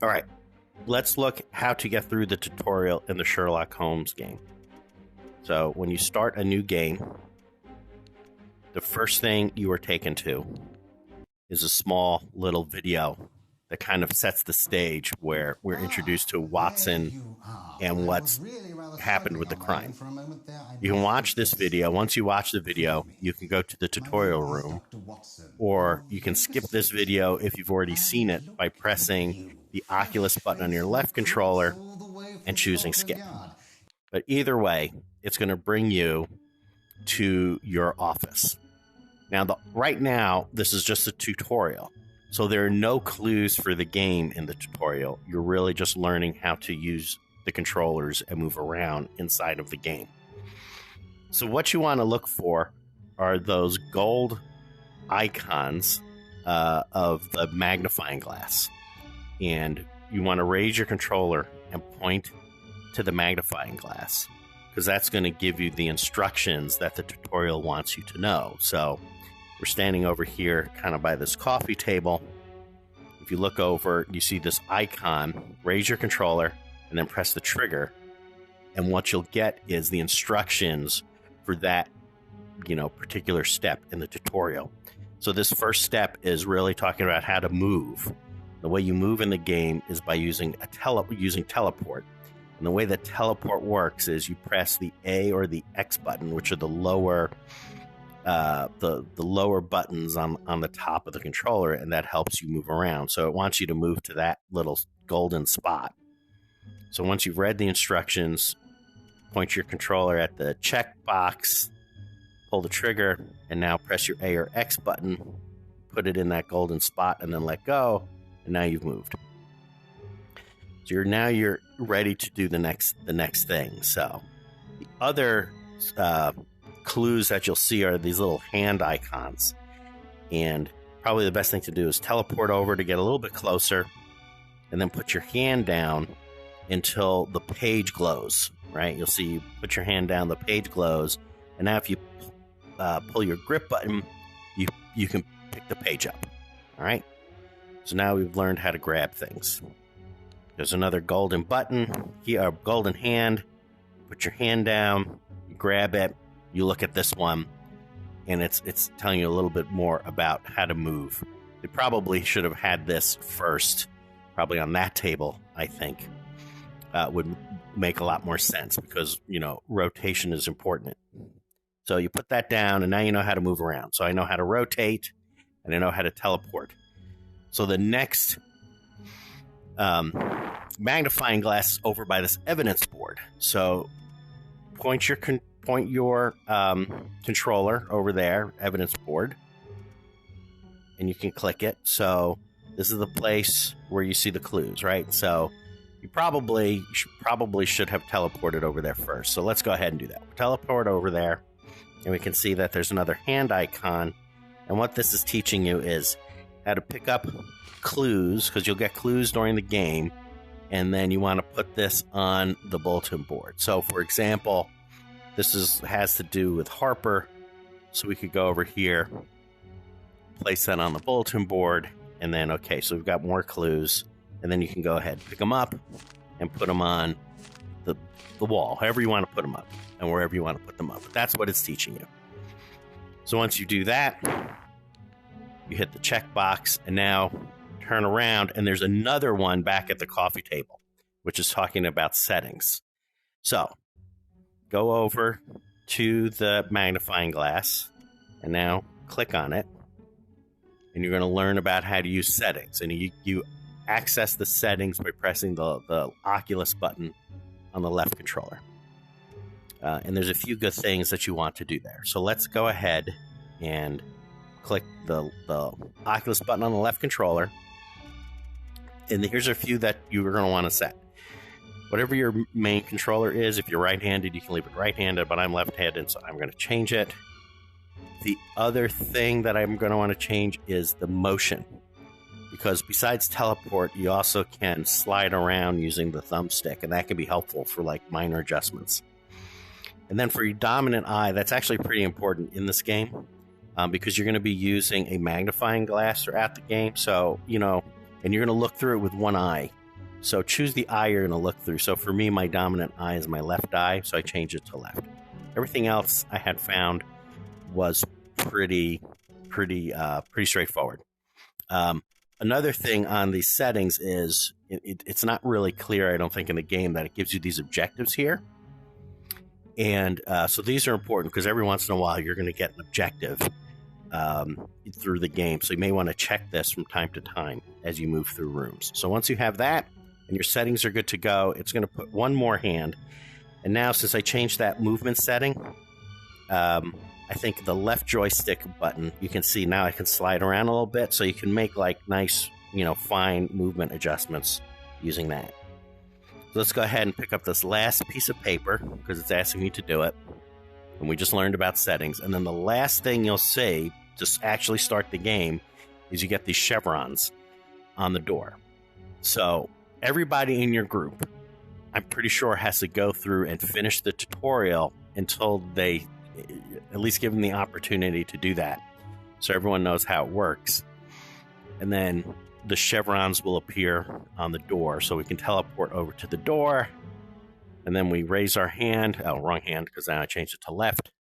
All right, let's look how to get through the tutorial in the Sherlock Holmes game. So when you start a new game, the first thing you are taken to is a small little video that kind of sets the stage where we're introduced to Watson and what's happened with the crime. You can watch this video. Once you watch the video, you can go to the tutorial room, or you can skip this video if you've already seen it by pressing the Oculus button on your left controller and choosing skip. But either way, it's going to bring you to your office. Now, right now, this is just a tutorial. So there are no clues for the game in the tutorial. You're really just learning how to use the controllers and move around inside of the game. So what you want to look for are those gold icons of the magnifying glass. And you want to raise your controller and point to the magnifying glass, because that's going to give you the instructions that the tutorial wants you to know. So we're standing over here kind of by this coffee table. If you look over, you see this icon. Raise your controller and then press the trigger. And what you'll get is the instructions for that, particular step in the tutorial. So this first step is really talking about how to move. The way you move in the game is by using teleport. And the way that teleport works is you press the A or the X button, which are the lower the lower buttons on the top of the controller, and that helps you move around. So it wants you to move to that little golden spot. So once you've read the instructions, point your controller at the check box, pull the trigger, and now press your A or X button, put it in that golden spot, and then let go, and now you've moved. So you're ready to do the next thing. So the other clues that you'll see are these little hand icons, and probably the best thing to do is teleport over to get a little bit closer, and then put your hand down until the page glows. Right, you'll see you put your hand down, the page glows, and now if you pull your grip button, you can pick the page up. All right, so now we've learned how to grab things. There's another golden button here, a golden hand. Put your hand down, you grab it. You look at this one, and it's telling you a little bit more about how to move. They probably should have had this first, probably on that table, I think. Would make a lot more sense because, rotation is important. So you put that down, and now you know how to move around. So I know how to rotate, and I know how to teleport. So the next magnifying glass is over by this evidence board. So point your controller over there, evidence board, and you can click it. So this is the place where you see the clues, right? So you probably should have teleported over there first. So let's go ahead and do that. Teleport over there, and we can see that there's another hand icon. And what this is teaching you is how to pick up clues, because you'll get clues during the game, and then you want to put this on the bulletin board. So, for example, this has to do with Harper, so we could go over here, place that on the bulletin board, and then, okay, so we've got more clues, and then you can go ahead, pick them up, and put them on the wall, however you want to put them up, and wherever you want to put them up. But that's what it's teaching you. So once you do that, you hit the check box, and now turn around, and there's another one back at the coffee table, which is talking about settings. So go over to the magnifying glass, and now click on it, and you're going to learn about how to use settings. And you access the settings by pressing the Oculus button on the left controller. And there's a few good things that you want to do there. So let's go ahead and click the Oculus button on the left controller. And here's a few that you're going to want to set. Whatever your main controller is, if you're right-handed, you can leave it right-handed, but I'm left-handed, so I'm going to change it. The other thing that I'm going to want to change is the motion, because besides teleport, you also can slide around using the thumbstick, and that can be helpful for like minor adjustments. And then for your dominant eye, that's actually pretty important in this game. because you're going to be using a magnifying glass throughout the game. So, and you're going to look through it with one eye. So choose the eye you're going to look through. So for me, my dominant eye is my left eye, so I changed it to left. Everything else I had found was pretty straightforward. Another thing on these settings is it's not really clear, I don't think, in the game that it gives you these objectives here. And so these are important because every once in a while you're going to get an objective through the game. So you may want to check this from time to time as you move through rooms. So once you have that and your settings are good to go, it's going to put one more hand. And now, since I changed that movement setting, I think the left joystick button, you can see now I can slide around a little bit, so you can make like nice, fine movement adjustments using that. So let's go ahead and pick up this last piece of paper because it's asking me to do it. And we just learned about settings. And then the last thing you'll see to actually start the game is you get these chevrons on the door. So everybody in your group, I'm pretty sure, has to go through and finish the tutorial until they at least give them the opportunity to do that, so everyone knows how it works. And then the chevrons will appear on the door, so we can teleport over to the door. And then we raise our hand. Oh, wrong hand, because now I changed it to left.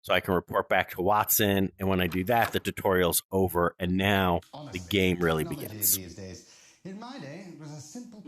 So I can report back to Watson. And when I do that, the tutorial's over, and now the game really begins. In my day, it was a simple